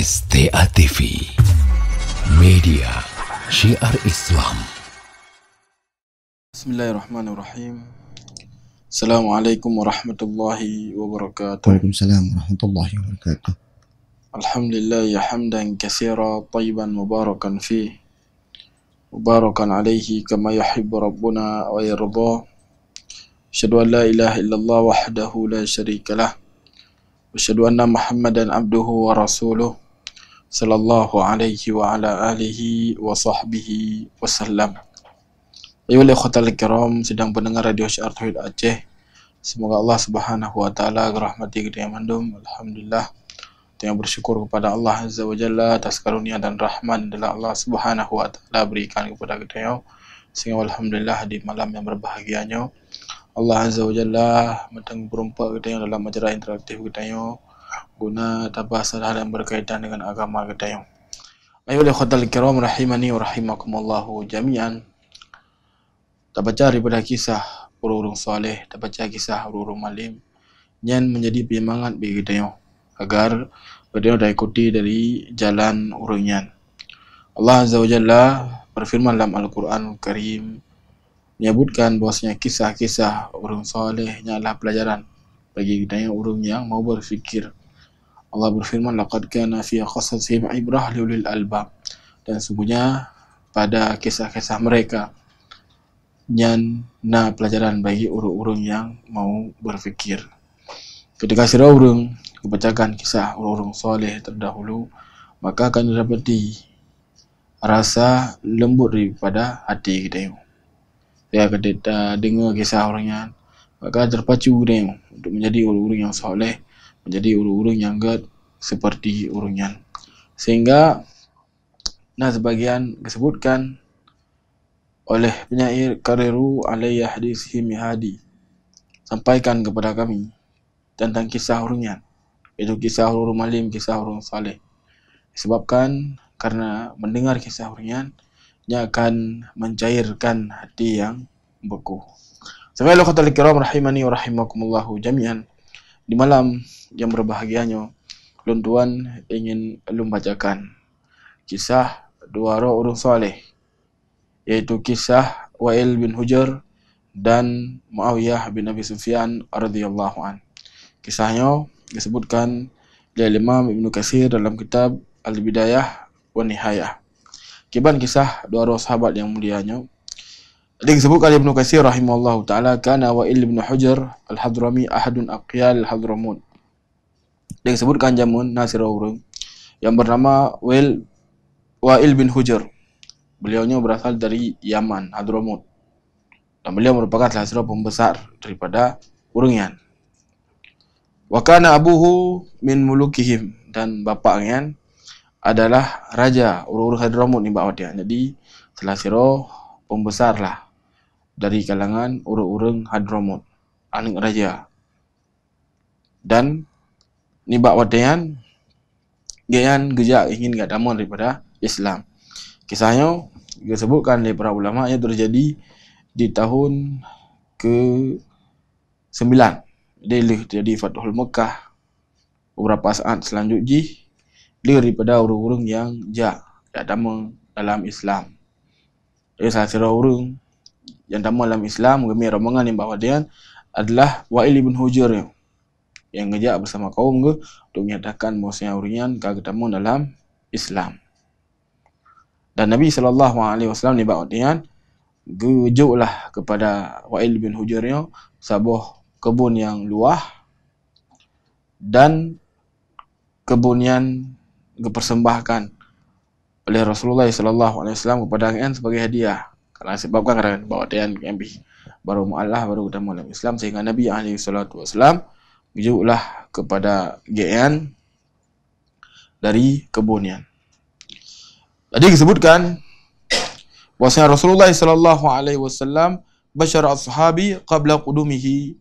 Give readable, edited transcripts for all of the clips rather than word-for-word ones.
STA TV, media syiar Islam. Bismillahirrahmanirrahim. Assalamualaikum warahmatullahi wabarakatuh. Waalaikumsalam warahmatullahi wabarakatuh. Alhamdulillah hamdan katsira tayyiban mubarakan fih. Mubarakan alaihi kama yuhibbu rabbuna wa yarda. Asyhadu an la ilaha illallah wahdahu la syarikalah. Asyhadu anna Muhammadan abduhu wa rasuluh sallallahu alaihi wa ala alihi wa sahbihi wasallam. Ayuhal ikhwatal kiram, sedang pendengar radio Syiar Tauhid Aceh. Semoga Allah Subhanahu wa taala merahmati kita yang mandum. Alhamdulillah, kita bersyukur kepada Allah Azza wa Jalla atas karunia dan rahman adalah Allah Subhanahu wa taala berikan kepada kita, sehingga alhamdulillah di malam yang berbahagianya Allah Azza wa Jalla mentang berumpa kita yang dalam acara interaktif kita guna tabahas hal yang berkaitan dengan agama kita. Ayuhal ikhwatal kiram rahimani wa rahimakumullahu jami'an. Tak baca daripada kisah urung-urung soleh, tak baca kisah urung-urung malim yang menjadi penyemangat bagi kita agar kita dah ikuti dari jalan urungnya. Allah Azza wa Jalla berfirman dalam Al-Quran Karim menyebutkan bahwasanya kisah-kisah urung soleh adalah pelajaran bagi kita yang urung yang mau berfikir. Allah berfirman, laqad kana fi qasasihim ibrah liulil albab, dan sungguhnya pada kisah-kisah mereka na pelajaran bagi urung-urung yang mau berfikir. Ketika sira urung membacakan kisah urung-urung soleh terdahulu, maka akan didapati rasa lembut daripada hati kita. Ya, kita dengar kisah orangnya, maka terpacu dia untuk menjadi urung-urung yang soleh, menjadi urung-urung yang seperti urungnya. Sehingga sebagian disebutkan oleh penyair Kariru alayya hadisi mihadi, sampaikan kepada kami tentang kisah urungnya, itu kisah urung malim, kisah urung soleh. Disebabkan karena mendengar kisah urungnya ia akan mencairkan hati yang beku. Semoga Allah kiram rahimani wa rahimakumullahu jami'an. Di malam yang berbahagianya, tuan ingin bacakan kisah dua orang soleh, yaitu kisah Wa'il bin Hujr dan Muawiyah bin Abi Sufyan radhiyallahu an. Kisahnya disebutkan oleh Imam Ibnu Katsir dalam kitab Al-Bidayah wa Nihayah. Kiban kisah dua orang sahabat yang mulianya. Disebutkan Ibnu Katsir rahimahullahu taala, kana Wa'il bin Hujr al-Hadrami ahadun aqyal al-Hadramut. Disebutkan jamun nasira urang yang bernama Wa'il bin Hujr. Beliaunya berasal dari Yaman, Hadramut. Dan beliau merupakan salah seorang pembesar daripada urangnya. Wa kana abuhu min mulukihim, dan bapaknya adalah raja urung-urung Hadramut ni bawa dia. Jadi salah siro pembesar lah dari kalangan urung-urung Hadramut, anak raja. Dan ni bawa dia gejak ingin gadamun daripada Islam. Kisahnya disebutkan oleh para ulama yang terjadi di tahun ke-9. Dia terjadi Fathul Mekah. Beberapa saat selanjutnya daripada urung-urung yang dama dalam Islam. Jadi salah seorang urung yang dama dalam Islam, kami rombongan yang bawa dia adalah Wa'il bin Hujr yang ngejak bersama kaum untuk menyatakan bahwasanya urungan kagak dama dalam Islam. Dan Nabi SAW ni bawa dia gejuklah kepada Wa'il bin Hujr sebuah kebun yang luah, dan kebun yang dipersembahkan oleh Rasulullah SAW kepada kalian sebagai hadiah, karena sebabkan kerana bawa dia ambil baru mu'allah, baru ketemu dalam Islam, sehingga Nabi SAW menunjuklah kepada GN dari kebunnya. Tadi disebutkan bahwasanya Rasulullah SAW basyara ashabi qabla qudumihi.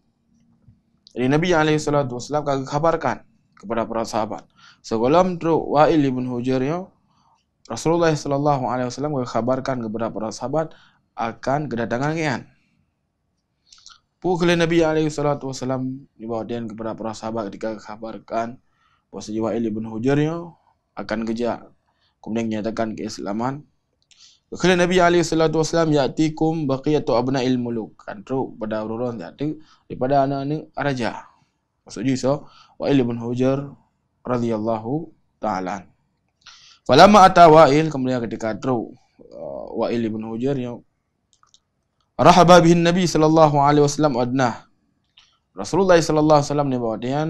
Jadi Nabi SAW kabarkan kepada para sahabat sebelum Wa'il bin Hujr, Rasulullah SAW kabarkan kepada para sahabat akan kedatangan kian. Pukul Nabi SAW dibawa dia kepada para sahabat ketika kabarkan bahwa Wa'il bin Hujr akan kejak. Kemudian nyatakan keislaman. Kemudian Nabi SAW ya'tikum baqiyatu abna'il muluk. Kan teruk pada orang yaitu daripada anak-anak raja. Maksudnya so Wa'il ibn Hujr radhiyallahu ta'ala. Falamma ata Wa'il, kemudian ketika teruk Wa'il ibn Hujr yang rahaba bihin Nabi sallallahu alaihi wasallam adnah. Rasulullah sallallahu alaihi wasallam ni bawa dia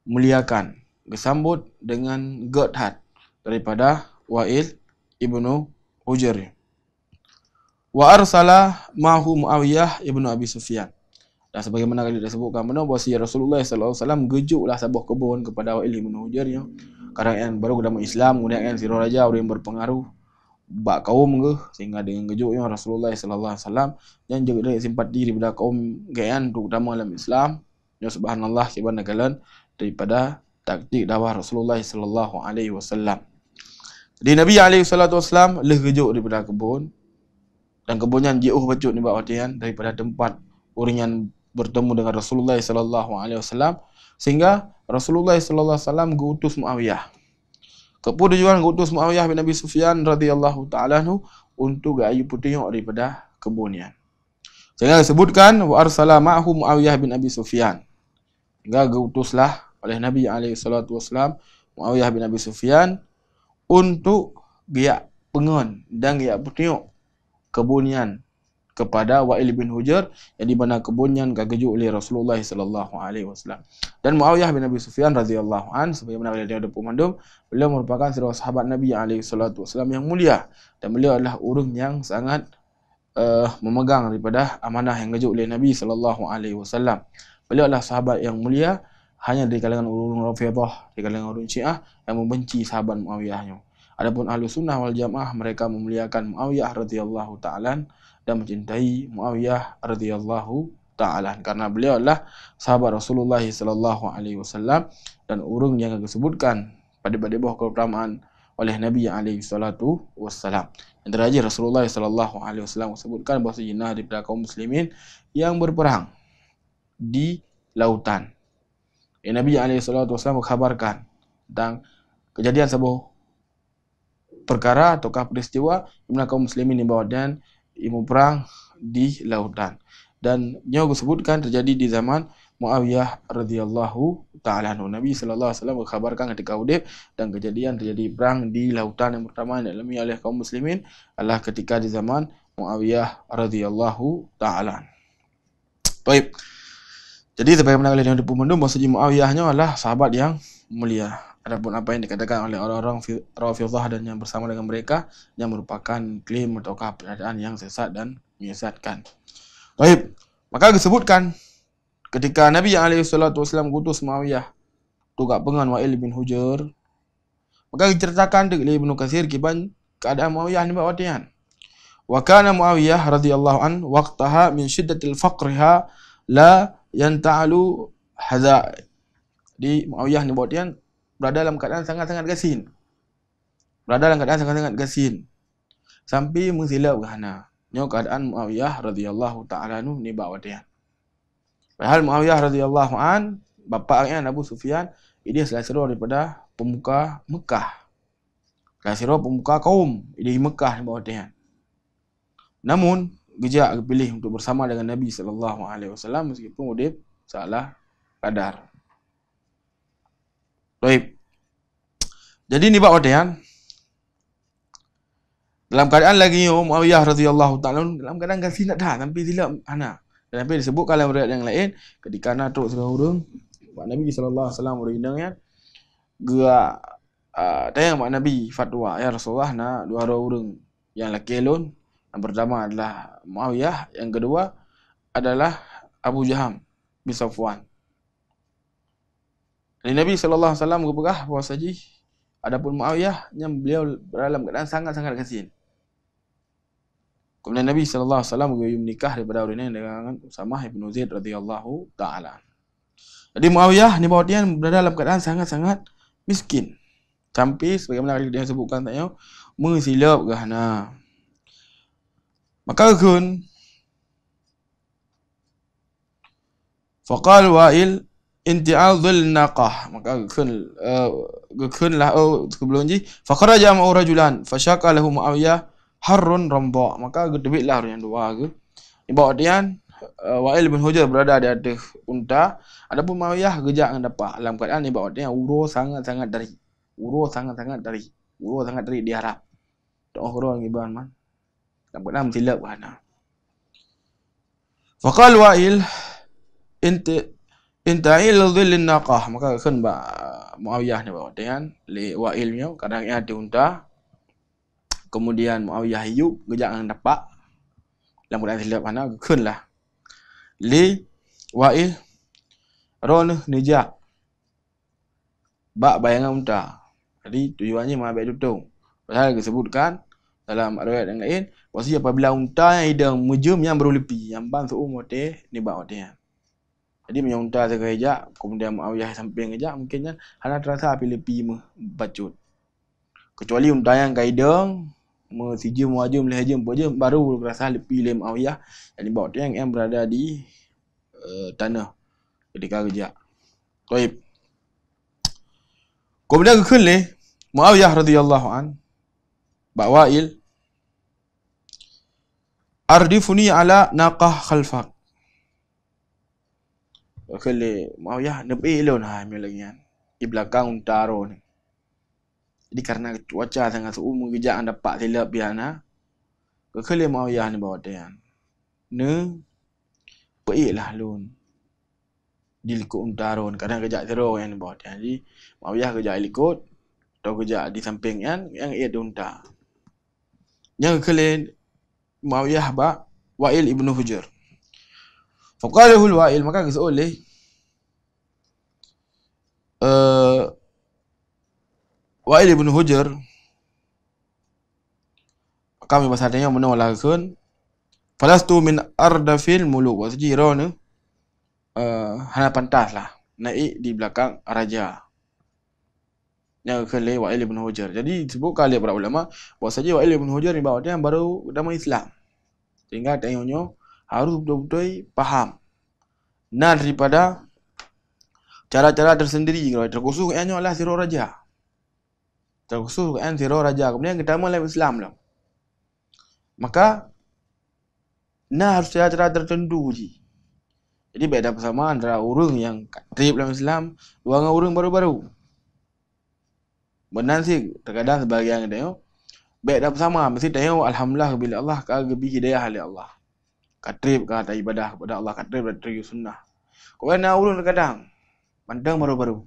muliakan, gesambut dengan godhat daripada Wa'il ibnu Hujr. Wa arsala ma'hu Muawiyah ibnu Abi Sufyan. Dan sebagaimana kali disebutkan benar bahawa Rasulullah sallallahu alaihi wasallam gejuklah sebuah kebun kepada Wa'il ibnu Hujr yang kadang yang baru agama Islam, kemudian yang siro raja orang yang berpengaruh bak kaum ke, sehingga dengan gejuknya Rasulullah sallallahu alaihi wasallam yang juga simpati daripada kaum gayan terutama dalam Islam. Ya subhanallah kibanakan daripada taktik dakwah Rasulullah sallallahu alaihi wasallam. Jadi Nabi alaihi salatu wasallam leh gejuk daripada kebun, dan kebunnya jauh bacut ni bawah tian daripada tempat orang yang bertemu dengan Rasulullah sallallahu alaihi wasallam, sehingga Rasulullah sallallahu alaihi wasallam ngutus Muawiyah. Kemudian ngutus Muawiyah bin Abi Sufyan radhiyallahu taala anhu untuk ayu putihnya daripada kebunnya. Sehingga disebutkan wa arsala ma'hu Muawiyah bin Abi Sufyan. Hingga diutuslah oleh Nabi alaihi salatu wasallam Muawiyah bin Abi Sufyan untuk giak pengon dan giak putihnya kebunyan kepada Wa'il bin Hujr yang di mana kebunnya gagejuk oleh Rasulullah sallallahu alaihi wasallam. Dan Muawiyah bin Abi Sufyan radhiyallahu an sebagaimana beliau ada pemandum, beliau merupakan seorang sahabat Nabi alaihi salatu wasallam yang mulia, dan beliau adalah orang yang sangat memegang daripada amanah yang gagejuk oleh Nabi sallallahu alaihi wasallam. Beliau adalah sahabat yang mulia, hanya di kalangan orang Rafidhah, di kalangan orang Syiah yang membenci sahabat Muawiyahnya. Adapun ahli sunnah wal jamaah mereka memuliakan Muawiyah radhiyallahu ta'ala dan mencintai Muawiyah radhiyallahu ta'ala karena beliau adalah sahabat Rasulullah sallallahu alaihi wasallam dan orang yang disebutkan pada bawah keutamaan oleh Nabi alaihi salatu wassalam. Yang terakhir Rasulullah sallallahu alaihi wasallam sebutkan bahawa jenazah daripada kaum muslimin yang berperang di lautan. Nabi alaihi salatu wassalam mengkhabarkan tentang kejadian sebuah perkara ataukah peristiwa di mana kaum muslimin di bawah dan ilmu perang di lautan, dan yang disebutkan terjadi di zaman Muawiyah radhiyallahu ta'ala anhu. Nabi sallallahu alaihi wasallam mengkhabarkan ketika Uhud dan kejadian terjadi perang di lautan yang pertama yang dialami oleh kaum muslimin adalah ketika di zaman Muawiyah radhiyallahu ta'ala. Baik. Jadi sebagaimana kalian dipemandung bahawa Muawiyahnya adalah sahabat yang mulia. Adapun apa yang dikatakan oleh orang-orang Rafidhah dan yang bersama dengan mereka yang merupakan klaim atau pernyataan yang sesat dan menyesatkan. Baik, maka disebutkan ketika Nabi alaihi salatu wasallam ngutus Muawiyah tugak pengan Wa'il bin Hujr, maka diceritakan oleh Ibnu Katsir kiban keadaan Muawiyah ni bahawa tian. Wa kana Muawiyah radhiyallahu an waqtaha min shiddatil faqriha la yanta'alu hadza. Di Muawiyah ni bahawa tian berada dalam keadaan sangat-sangat gasin. Sampai mengsilap kerana nyo keadaan Muawiyah radhiyallahu ta'ala anhu ni bawa dia. Padahal Muawiyah radhiyallahu an bapaknya Abu Sufyan, dia salah seorang daripada pemuka Mekah. Salah seorang pemuka kaum di Mekah ni bawa dia. Namun gejak pilih untuk bersama dengan Nabi sallallahu alaihi wasallam meskipun dia salah kadar. Baik. Jadi ni bab wadian. Dalam keadaan lagi Muawiyah radhiyallahu ta'ala dalam keadaan gasin nak dah sampai silap ana. Dan sampai disebutkan dalam riwayat yang lain ketika nak teruk seorang orang Nabi sallallahu alaihi wasallam berindangnya gerak tanya mak Nabi fatwa, ya Rasulullah nak dua orang yang laki alun. Yang pertama adalah Muawiyah, yang kedua adalah Abu Jaham bin Safwan. Dan Nabi sallallahu alaihi wasallam berpegang bahawa saja adapun Muawiyah yang beliau dalam keadaan sangat-sangat gasin. Kemudian Nabi sallallahu alaihi wasallam menikah daripada orang ini dengan Usamah bin Zaid radhiyallahu taala. Jadi Muawiyah ni bahawa dia berada dalam keadaan sangat-sangat miskin. Sampai sebagaimana yang disebutkan tanya mengsilap kerana. Maka kun faqal Wa'il inti'al dhil naqah, maka gekunlah sebelum ni faqaraja ma'u rajulan fashaka lahu Muawiyah harrun ramda, maka gedebitlah orang yang dua ke ibarat dia Wa'il bin Hujr berada di atas unta, adapun Muawiyah gejak dengan dapat. Dalam keadaan ibarat dia urus sangat-sangat dari diharap tak orang ibarat man dalam keadaan silap kan. Faqal Wa'il inta'il dhillin naqah, maka kan Muawiyah ni bawa dengan li Wa'il ni kadang ia di unta, kemudian Muawiyah hidup gejak dengan dapat dalam keadaan silap mana kan lah li Wa'il ron nijak bak bayangan unta. Jadi tujuannya mengambil tutung. Pasal disebutkan dalam riwayat yang lain, bahawasanya apabila unta yang hidang mejum yang baru lepi, yang bang su'u moteh ni bak moteh. Jadi punya unta saya kejak, kemudian Muawiyah samping kejak, mungkinnya hana terasa api lepi bacut. Kecuali unta yang kaidang sijum wajum lehajum pojum baru rasa lepi le Muawiyah yang bawa dia yang berada di tanah ketika kejak. Baik. Kemudian kekele Muawiyah radhiyallahu an Bak Wa'il ardifuni ala naqah khalfak. Kekele Muawiyah nebi elon lagi kan di belakang unta ro ni. Jadi karena cuaca sangat suhu kejak dapat silap biana, kekele Muawiyah ni bawa dia ne peiklah lun dilikut unta ron, kadang kejak zero yang bawa dia. Jadi Muawiyah kejak ikut atau kejak di samping yang ia di unta. Yang kekele Muawiyah bak Wa'il ibn Hujr. Faqalahu Wa'il, maka keseoleh Wa'il ibn Hujr kami bahasanya menolakkan falastu min ardafil muluk, maksudnya irona hana pantas lah naik di belakang raja. Yang kele Wa'il ibn Hujr. Jadi disebut kali para ulama bahasanya Wa'il ibn Hujr ni bawa dia baru agama Islam, sehingga tengoknya harus betul-betul faham nah daripada cara-cara tersendiri kalau terkhusus ianya adalah sirah raja. Terkhusus kan sirah raja. Kemudian kita mulai Islam lah. Maka nah harus cara-cara tertentu je. Jadi beda persamaan antara orang yang trip dalam Islam dua orang baru-baru. Benar sih terkadang sebagian tengok beda bersama mesti tengok alhamdulillah bila Allah kagebi hidayah oleh Allah. Katrip kata ibadah kepada Allah, katrip dari sunnah. Kau nak urun kadang pandang baru-baru.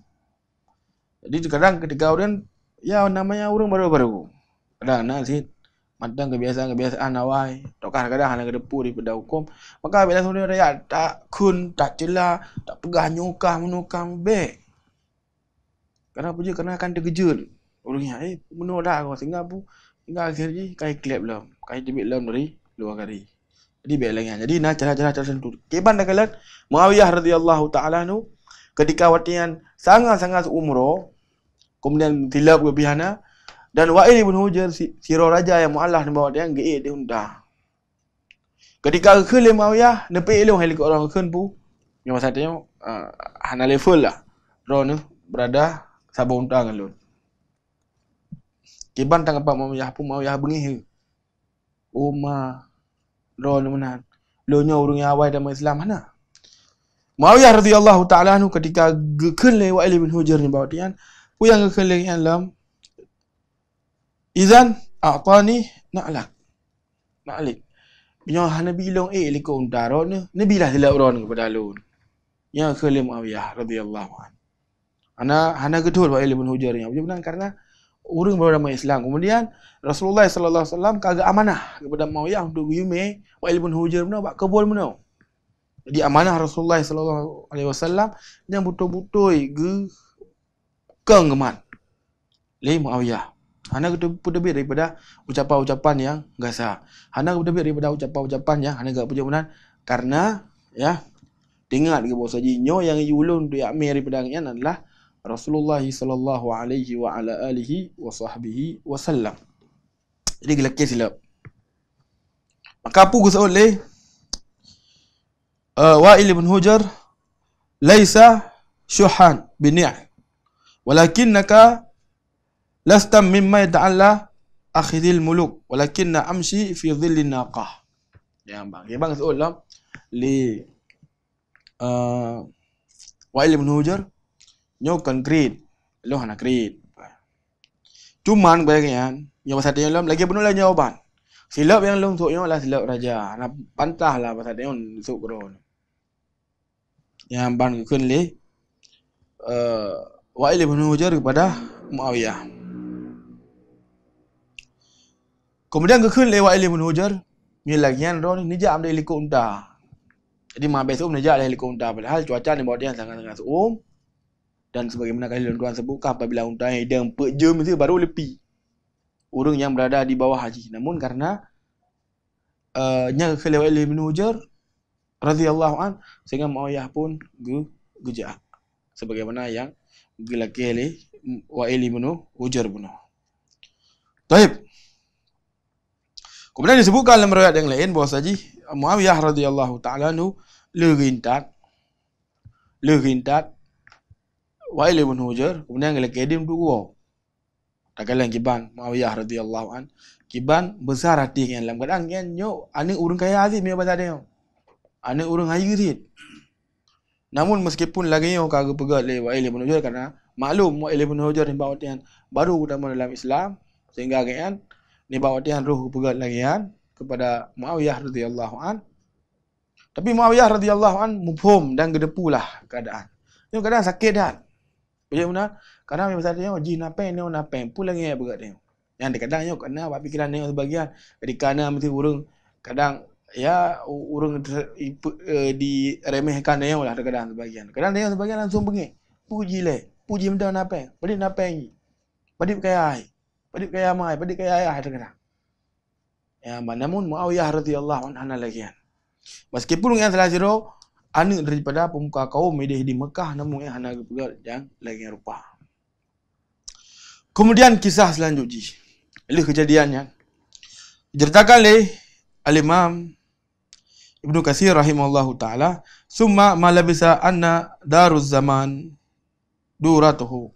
Jadi kadang ketika orang ya namanya orang baru-baru. Kadang nasi pandang kebiasaan awai. Tak kadang hanya kedepu daripada hukum. Maka bila saudara rakyat tak kun, tak celah, tak pegah nyukah menukang baik. Kenapa je? Kerana akan terkejut. Orangnya menolak dah kau sehingga pun hingga akhir je kai klep lam, kai debit lam dari luar kari. Jadi baik lagi. Jadi nah cara-cara tertentu. Keban dah kalan Muawiyah radhiyallahu taala nu ketika watian sangat-sangat umroh, kemudian tilap kebihana, dan Wa'il ibn Hujr sirah raja yang muallah ni bawa dia geik dia unta. Ketika kele Muawiyah nepi elong helik orang keun pu, yang masa tengok hana level lah. Ron berada sabah unta ngalun. Keban tang apa Muawiyah pu Muawiyah bengih. Oma ron menan. Lo nya urang yang awal dalam Islam mana? Muawiyah radhiyallahu taala anhu ketika kele Wa'il ibn Hujr ni bawa dia, pu yang kele yang lam izan a'tani na'lak. Na'lik. Bila hana bilong liko unta ron ni bilah silap ron kepada alun. Yang kele Muawiyah radhiyallahu anhu. Hana gedul Wa'il ibn Hujr ni. Benar karena orang baru dalam Islam. Kemudian Rasulullah sallallahu alaihi wasallam kagak amanah kepada Muawiyah untuk yume Wa'il ibn Hujr mana bak kabul mana. Jadi amanah Rasulullah sallallahu alaihi wasallam yang betul-betul kenggeman le Muawiyah. Hana kedebit daripada ucapan-ucapan yang gasa. Hana kedebit daripada ucapan-ucapan yang hana gak punya benar karena ya ingat ke bahawa sajinya yang ulun tu yakmir daripada yang adalah Rasulullah sallallahu alaihi wa ala alihi wa sahbihi wasallam. Jadi gelak silap. Maka apa gus oleh Wa'il ibn Hujr laisa syuhan bini' walakinnaka lasta mimma yata'alla akhidil muluk walakinna amshi fi dhillin naqah. Ya bang, seolah li Wa'il ibn Hujr nyo konkret lo hana konkret. Cuman bagian yang pasal dia lagi benar lah jawapan. Silap yang long tu lah silap raja. Nak pantah lah pasal dia sok bro. Yang ban kun li Wa'il ibn Hujr kepada Muawiyah. Kemudian kun li Wa'il ibn Hujr ni lagian ro ni jam dia likut unta. Jadi besok menejak dari unta padahal cuaca di bawah dia sangat-sangat seum dan sebagaimana kali tuan sebutkan apabila unta yang hidang 4 jam itu baru lepi orang yang berada di bawah haji. Namun karena nya khilaf Ibn Hujr radhiyallahu an sehingga Muawiyah pun gejak sebagaimana yang dilaki oleh Wa'il ibn Hujr bunuh. Baik. Kemudian disebutkan dalam riwayat yang lain bahawa saji Muawiyah radhiyallahu taala anhu lerintat Wa'il ibn Hujr kemudian gelak dia dua. Takalan kiban Muawiyah radhiyallahu an kiban besar hati yang dalam kadang yang nyo ane urang kaya azim ya pasal dia. Ane urang hayu rit. Namun meskipun lagi nyo kagak pegat le Wa'il ibn Hujr karena maklum Wa'il ibn Hujr ni bawa tian baru utama dalam Islam sehingga kan ni bawa tian roh pegat lagi kan kepada Muawiyah radhiyallahu an. Tapi Muawiyah radhiyallahu an mufhum dan gedepulah keadaan. Dia kadang sakit dah. Bagaimana? Kadang pasal dia jin apa ni pun lagi berat dia. Yang kadang kena buat fikiran dia sebagian ketika ana mesti urang kadang ya urang diremehkan dia lah kadang sebagian. Kadang dia sebagian langsung bengik. Puji benda apa? Badi apa ni? Badi kaya ai. Badi kaya mai, badi kaya ayah kadang. Ya, namun Muawiyah radhiyallahu anhu lagi. Meskipun yang salah zero anak daripada pemuka kaum Medih di Mekah namun yang hana pegat yang lagi rupa. Kemudian kisah selanjutnya. Ini kejadiannya. Diceritakan oleh Al-Imam Ibnu Katsir rahimahullahu taala, "Summa ma labisa anna daruz zaman duratuhu."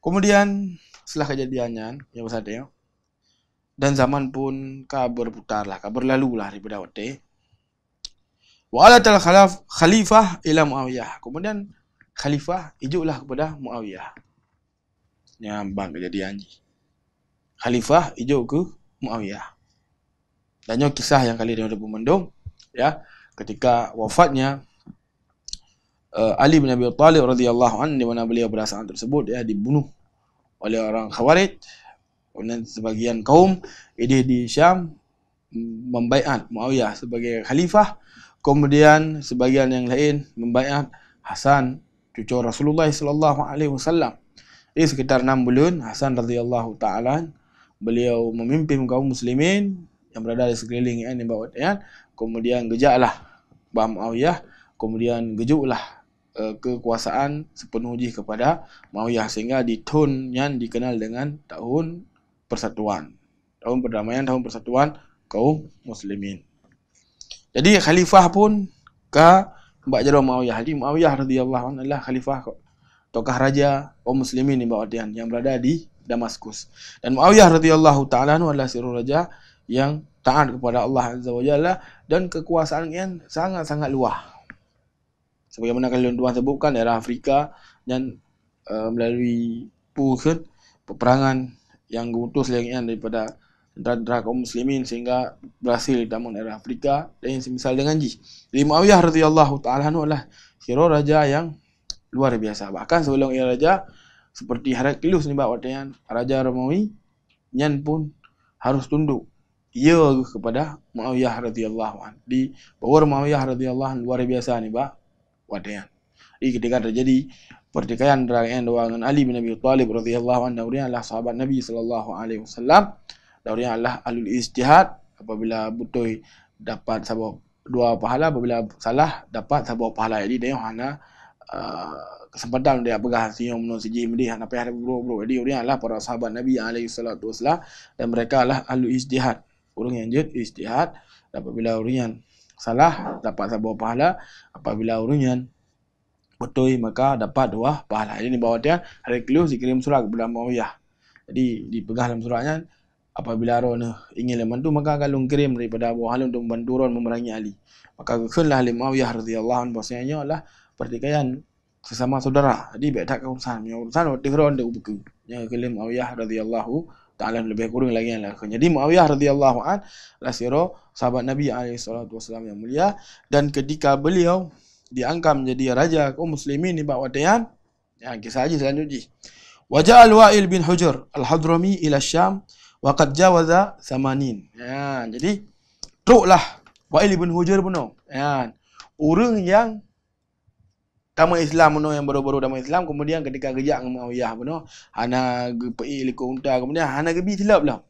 Kemudian setelah kejadiannya yang besar dia dan zaman pun berputarlah, berlalulah daripada waktu. Wa alatal khalifah ila Muawiyah. Kemudian khalifah ijuklah kepada Muawiyah. Yang bang kejadian ni. Khalifah ijuk ke Muawiyah. Dan yang kisah yang kali dia ada pemendung ya, ketika wafatnya Ali bin Abi Thalib radhiyallahu anhu di mana beliau berasal tersebut ya dibunuh oleh orang Khawarij. Kemudian sebagian kaum di Syam membaiat Muawiyah sebagai khalifah. Kemudian sebagian yang lain membaiat Hasan cucu Rasulullah sallallahu alaihi wasallam. Ini sekitar 6 bulan Hasan radhiyallahu taala beliau memimpin kaum muslimin yang berada di sekeliling yang bawah dia. Kemudian gejaklah Bah Muawiyah, kemudian gejuklah kekuasaan sepenuhnya kepada Muawiyah sehingga di tahun yang dikenal dengan tahun persatuan, tahun perdamaian, tahun persatuan kaum muslimin. Jadi khalifah pun mbak jero Muawiyah. Jadi Muawiyah radhiyallahu anhu adalah khalifah tokoh raja kaum muslimin di bawah dia yang berada di Damaskus. Dan Muawiyah radhiyallahu taala anhu adalah seorang raja yang taat kepada Allah Azza wa Jalla dan kekuasaan yang sangat-sangat luas. Sebagaimana kalian tuan sebutkan daerah Afrika dan melalui peperangan yang gutus lainnya daripada tentera kaum muslimin sehingga berhasil dalam daerah Afrika dan yang semisal dengan ji. Jadi Muawiyah radhiyallahu taala anhu adalah hero raja yang luar biasa. Bahkan sebelum ia raja seperti Heraklius ni waktu raja Romawi yang pun harus tunduk ia kepada Muawiyah radhiyallahu anhu. Di power Muawiyah radhiyallahu anhu luar biasa ni waktu. Jadi ketika terjadi pertikaian dengan Ali bin Abi Thalib radhiyallahu anhu, dia adalah sahabat Nabi sallallahu alaihi wasallam. Dia adalah ahlul ijtihad, apabila betul dapat sabab 2 pahala, apabila salah dapat sabab pahala. Jadi dia hanya kesempatan dia pegang siung menun siji mendih hana payah bro. Jadi dia adalah para sahabat Nabi alaihi salatu wasallam dan mereka adalah ahlul ijtihad. Orang yang ijtihad, apabila orang yang salah dapat sabab pahala, apabila orang yang betul, maka dapat 2 pahala. Ini bahawa dia Heraklius dikirim surat kepada Muawiyah. Jadi dipegang dalam suratnya, apabila Ron ingin membantu, maka Galung kirim daripada Abu Halil untuk membantu Ron memerangi Ali. Maka kekenlah Ali Muawiyah radhiyallahu anhu bahasanya adalah pertikaian sesama saudara. Jadi tak urusan, waktu Ron dia buku. Yang kelim Muawiyah radhiyallahu ta'ala lebih kurang lagi yang lain. Jadi Muawiyah radhiyallahu anhu adalah sahabat Nabi SAW yang mulia, dan ketika beliau diangkat menjadi raja kaum muslimin di bawah Wadian, yang kisah haji selanjutnya. Waja'al Wa'il bin Hujr al-Hadrami ila Syam wa qad jawaza 80. Ya, jadi teruklah Wa'il bin Hujr puno. Ya, orang yang tamu Islam puno, yang baru-baru tamu Islam, kemudian ketika gejak dengan Muawiyah puno, hana gepei liko unta, kemudian hana gebi silap lah.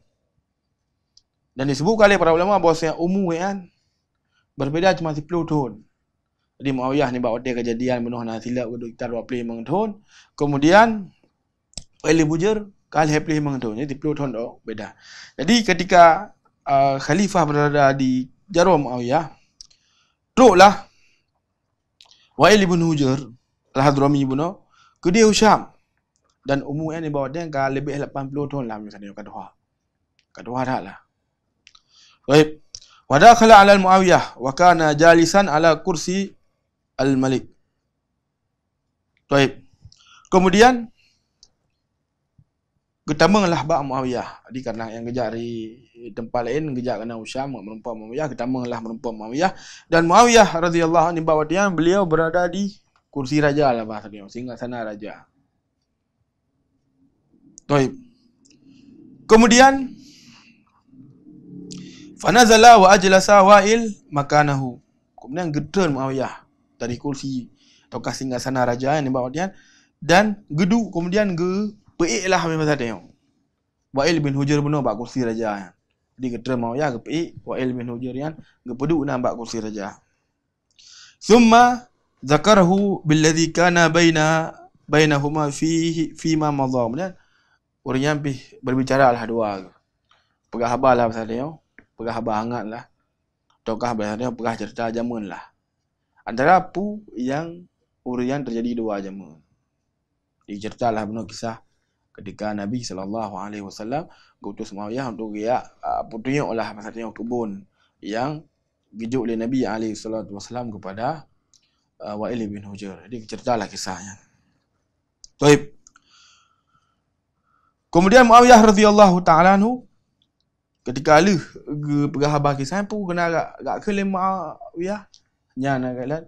Dan disebutkan oleh para ulama bahwa umur kan berbeda cuma 10 tahun. Jadi Muawiyah ni bawa dia kejadian bunuh hana silap kita 25 tahun. Kemudian Wa'il bin Hujr kali 25 tahun. Jadi 10 tahun tu beda. Jadi ketika khalifah berada di Jarwah Muawiyah, teruklah Wa'il bin Hujr al-Hadrami bunuh ke dia Syam, dan umurnya ni bawa dia kan lebih 80 tahun lah misalnya kedua dah lah. Baik. Wa dakhala 'ala Muawiyah wa kana jalisan 'ala kursi al-Malik. Baik. Kemudian ketamanglah bak Muawiyah. Jadi karena yang kejar di tempat lain, kejar kena Syam menumpang Muawiyah, ketamanglah menumpang Muawiyah, dan Muawiyah radhiyallahu anhu bawa dia, beliau berada di kursi raja lah bahasa dia, singgasana raja. Baik. Kemudian fanazala wa ajlasa Wa'il makanahu. Kemudian gedun Muawiyah dari kursi atau singgasana raja yang dibawa dia, dan geduk kemudian peiklah memang tadi. Wa'il bin Hujr benar bak kursi raja. Jadi gedun Muawiyah peik Wa'il bin Hujr yang geduk nak bak kursi raja. Summa zakarahu billadhi kana bainahuma fi ma madha. Kemudian orang yang berbicara lah dua. Pegah khabar lah pasal dia. Pegah khabar hangat lah. Ataukah biasanya pegah cerita jamun lah. Antara apa yang urian terjadi dua jamun. Diceritalah benar kisah ketika Nabi SAW gutus Muawiyah untuk dia tunjuk lah maksudnya kebun yang gijuk oleh Nabi SAW kepada Wa'il bin Hujr. Jadi ceritalah kisahnya. Baik. Kemudian Muawiyah radhiyallahu ta'ala anhu ketika alih pegah khabar kisah pun kena agak kelim Muawiyah nya nak galat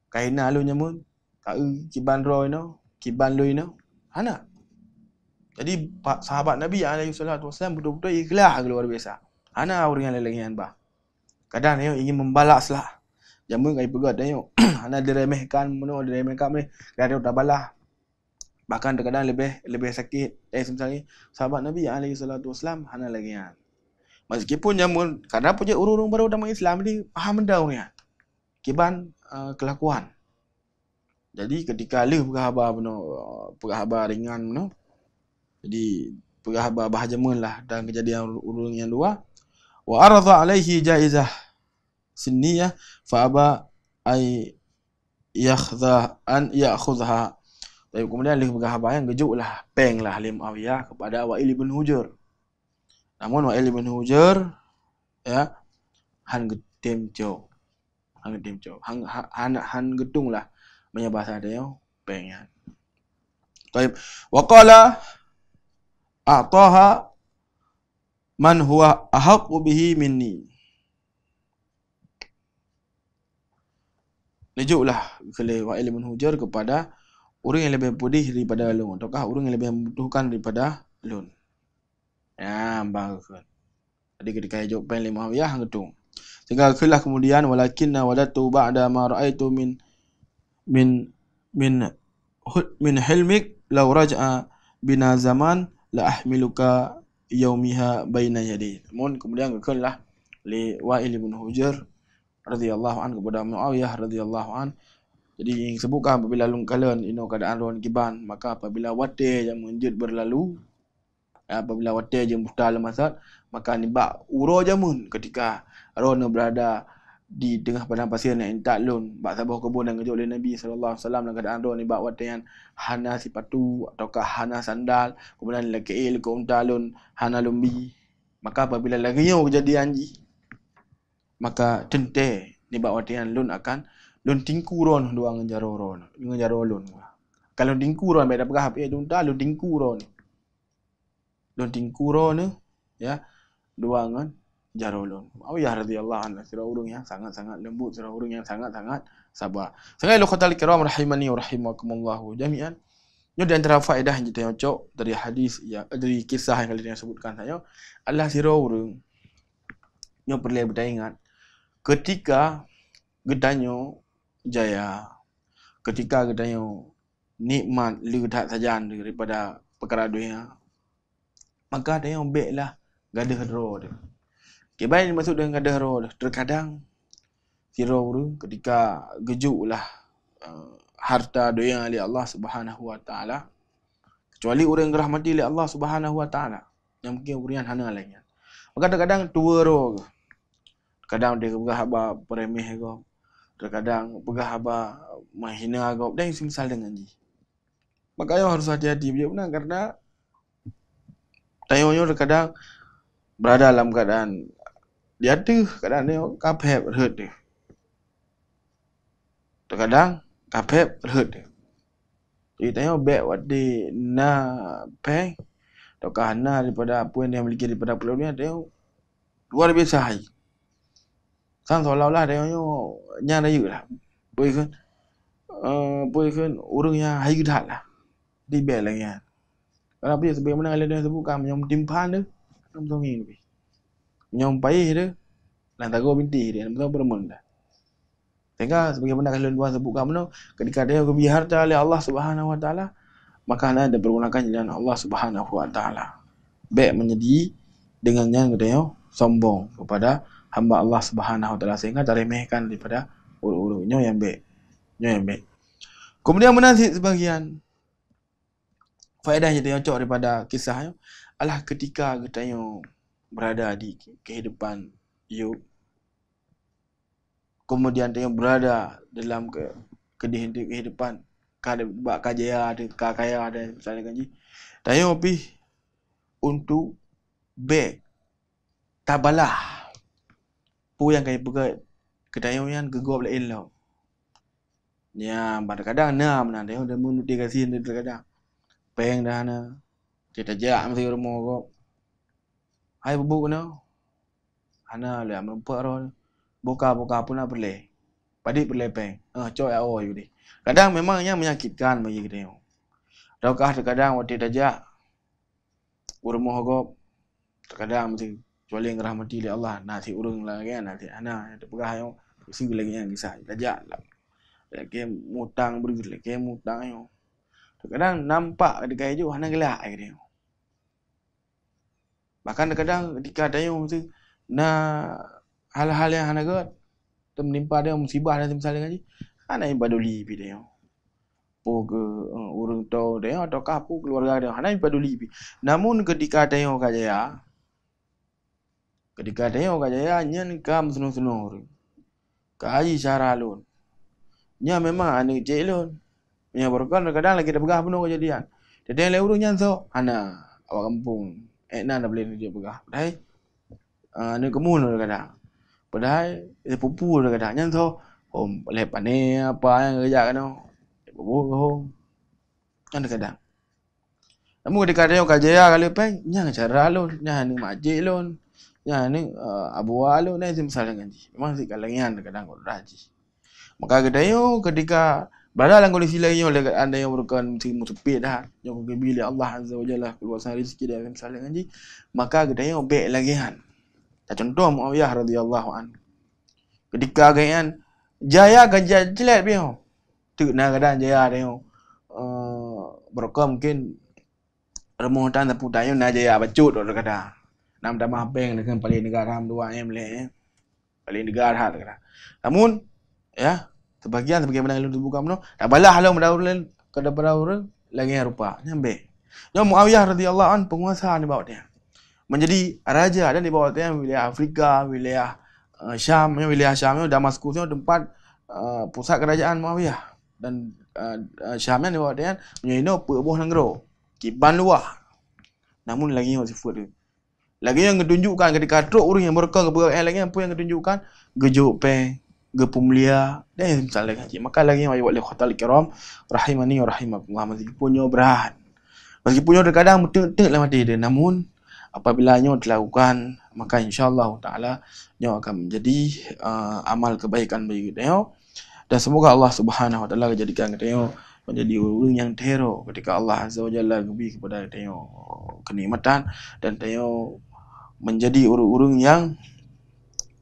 kaina lu nyamun ka kiban roy no kiban lui no hana. Jadi sahabat Nabi SAW betul-betul ikhlas luar biasa. Hana orang yang lain bah. Kadang dia ingin membalas lah. Jamun kai pegat dia. Hana diremehkan menurut diremehkan ni. Kadang dia tak balas. Bahkan terkadang lebih sakit. Misalnya sahabat Nabi SAW hana lagi kan. Meskipun jamun kadang punya urung baru dalam Islam ni faham benda orang. Kiban kelakuan. Jadi ketika alih pegah ringan no. Jadi pegah bahajamun lah dan kejadian urung yang luar. Wa aradha alaihi jaizah sinniyah fa aba ay ya'khudha. Tapi kemudian alih pegah yang gejuklah penglah Muawiyah kepada Wa'il bin Hujr. Namun Wa'il bin Hujr ya han getem jo. Han gedunglah menyebasa dia pengen. Baik. Wa qala a'taha man huwa ahaqqu bihi minni. Lejuklah oleh Wa'il bin Hujr kepada orang yang lebih putih daripada lun, ataukah orang yang lebih membutuhkan daripada lun. Ya, bagus. Jadi ketika hidup pen Muawiyah ngetung. Sehingga kelah kemudian walakinna wadatu ba'da ma ra'aitu min hilmik law raj'a bina zaman la ahmiluka yaumiha baina yadi. Kemudian kelah li Wa'il bin Hujr radhiyallahu anhu kepada Muawiyah radhiyallahu anhu. Jadi sebutkan apabila lungkalan keadaan ruan kiban, maka apabila wate yang menjud berlalu, apabila wate yang buta lemasat, maka nibak uro jamun ketika ruan berada di tengah padang pasir nak entak lun bak sabah kebun dan ngejok oleh Nabi sallallahu alaihi wasallam dalam keadaan ron ni bak watian hana sipatu ataukah hana sandal, kemudian leke ke unta lun hana lumbi. Maka apabila laginya kejadian ji, maka tente ni bak watian lun akan lun tingku ron dua ngejaro lun. Kalau tingku ron beda pegah api unta lun tingku ron. Lun tingku ron ya dua ngan Jarulun. Muawiyah radhiyallahu anhu sira urang yang sangat-sangat lembut, sira urang yang sangat-sangat sabar. Sekali lokhatal kiram rahimani wa rahimakumullah jami'an. Nyo di antara faedah yang kita cok dari hadis ya dari kisah yang kalian sebutkan saya Allah sira urang nyo perlu beringat ketika gedanyo jaya, ketika gedanyo nikmat lihat saja daripada perkara dunia, maka ada yang baiklah gadah ro dia. Baik dimaksud dengan gadah roh. Terkadang si roh ketika gejuklah harta dunia oleh Allah Subhanahu wa taala, kecuali orang yang dirahmati oleh Allah Subhanahu wa taala yang mungkin urian hana lainnya. Maka terkadang tua roh. Terkadang dia pegah haba peremeh ko. Terkadang pegah haba menghina ko dan semisal dengan ji. Maka harus hati-hati dia benar karena tayonyo terkadang berada dalam keadaan dia tu kadang dia kapep hurt dia. Terkadang kapep hurt dia. Jadi tengok back what they na pay atau kahana daripada apa yang dia miliki daripada pulau ni tengok luar biasa hai. Sang seolah-olah tengoknya nyara you lah. Boleh kan orang yang hai gedak lah. Di back lagi kan. Kalau dia sebagaimana dia sebutkan yang timpan dia nam songi ni. Nyom payih dia lantago binti dia betul bermun dah. Sehingga sebagaimana kalian dua sebutkan mana ketika dia lebih harta oleh Allah Subhanahu wa taala, maka anda pergunakan jalan Allah Subhanahu wa taala. Baik menjadi dengannya dia sombong kepada hamba Allah Subhanahu wa taala sehingga teremehkan daripada ulu-ulunya yang baik. Kemudian menasih sebagian faedah yang dia cocok daripada kisahnya adalah ketika kita berada di kehidupan you, kemudian dia berada dalam kehidupan kajaya ada kaya ada misalnya kanji tayo pi untuk be tabalah pu yang kai pegat kedayo yang gegop lain lau nya kadang nam na tayo dah mun dikasih kadang peng dah na kita jak mesti rumah kok hai bubuk no ana le amempak ro buka pun nak boleh padik boleh peng coy awak you di kadang memangnya menyakitkan bagi kita daukah terkadang waktu dajak rumah kok terkadang mesti kecuali yang rahmati oleh Allah nasi urang lah kan nasi ana ada pegah yo sing lagi yang kisah dajak lah lagi mutang beri lagi mutang yo terkadang nampak dekat je ana gelak dia. Bahkan kadang ketika ada yang mesti hal-hal yang hana got menimpa dia musibah dan misalnya ngaji hana yang baduli pi dia. Po ke urang tau dia atau kapu keluarga dia hana yang baduli pi. Namun ketika ada yang kajaya nyen kam sunu-sunu kaji cara lun. Nya memang ane cek lun. Nya berkan kadang lagi dah pegah penuh kejadian. Jadi le urang nyan so hana awak kampung nak boleh dia pegah. Padahal ni kemun kadang. Padahal dia pupu kadang nyan so boleh pane apa yang kerja kan no. Pupu kan kadang. Namun ketika dia kajaya kali peng nyang cara lun, nyang ni majik lun. Nyang ni abu alu ni misal dengan ji. Memang si kalangan kadang kau raji. Maka ketika berada dalam kondisi lain oleh anda yang merupakan musibah dah yang bila Allah Azza wa Jalla keluasan rezeki dia misalnya ngaji maka gedanya baik lagi kan. Contoh Muawiyah radhiyallahu anhu. Ketika gayaan jaya ganjal jelek dia. Tu nak kadang jaya dia. Berkah mungkin remontan tapi tayo na jaya bacut kadang. Nam damah bank dengan paling negara 2M le. Paling negara kadang. Namun ya sebagian sebagaimana yang dibuka meno tak balah halau mendaurun kada berdaurun lagi rupa nyambe yo Muawiyah radhiyallahu an penguasa di bawah dia menjadi raja dan di bawah dia wilayah Afrika wilayah Syam, wilayah Syam, Damaskus itu tempat pusat kerajaan Muawiyah. Dan Syam ni bawa dia menyentuh pebuah negara. Kiban luar. Namun lagi yang sifat dia. Lagi yang menunjukkan ketika truk orang yang berkah keberanian lagi apa yang menunjukkan gejuk pe, gepemulia dan misalnya haji. Maka lagi yang wajib khotal kiram rahimani wa rahimakumullah meskipun nyo berat. Meskipun nyo terkadang betul-betul lah mati dia. Namun apabila nyo dilakukan maka insya-Allah taala nyo akan menjadi amal kebaikan bagi kita. Dan semoga Allah Subhanahu wa taala jadikan kita menjadi orang yang terhero ketika Allah Azza wa Jalla beri kepada kita kenikmatan dan kita menjadi orang-orang yang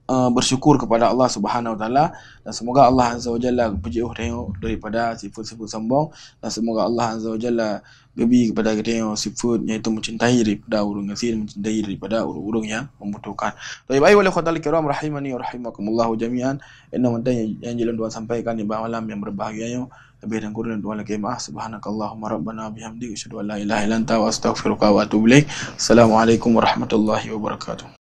bersyukur kepada Allah Subhanahu wa taala, dan semoga Allah Azza wa Jalla berjauh daripada sifat-sifat sombong, dan semoga Allah Azza wa Jalla beri kepada kita sifat iaitu mencintai daripada orang asing, mencintai daripada orang-orang yang membutuhkan. Baik, wali khotal kiram rahimani wa rahimakumullah jami'an. Inna mantan yang jalan Tuhan sampaikan di malam yang berbahagia lebih dan kurang Tuhan lagi maaf. Subhanakallahumma rabbana bihamdika asyhadu an la ilaha illa anta wa astaghfiruka wa atubu ilaik. Assalamualaikum warahmatullahi wabarakatuh.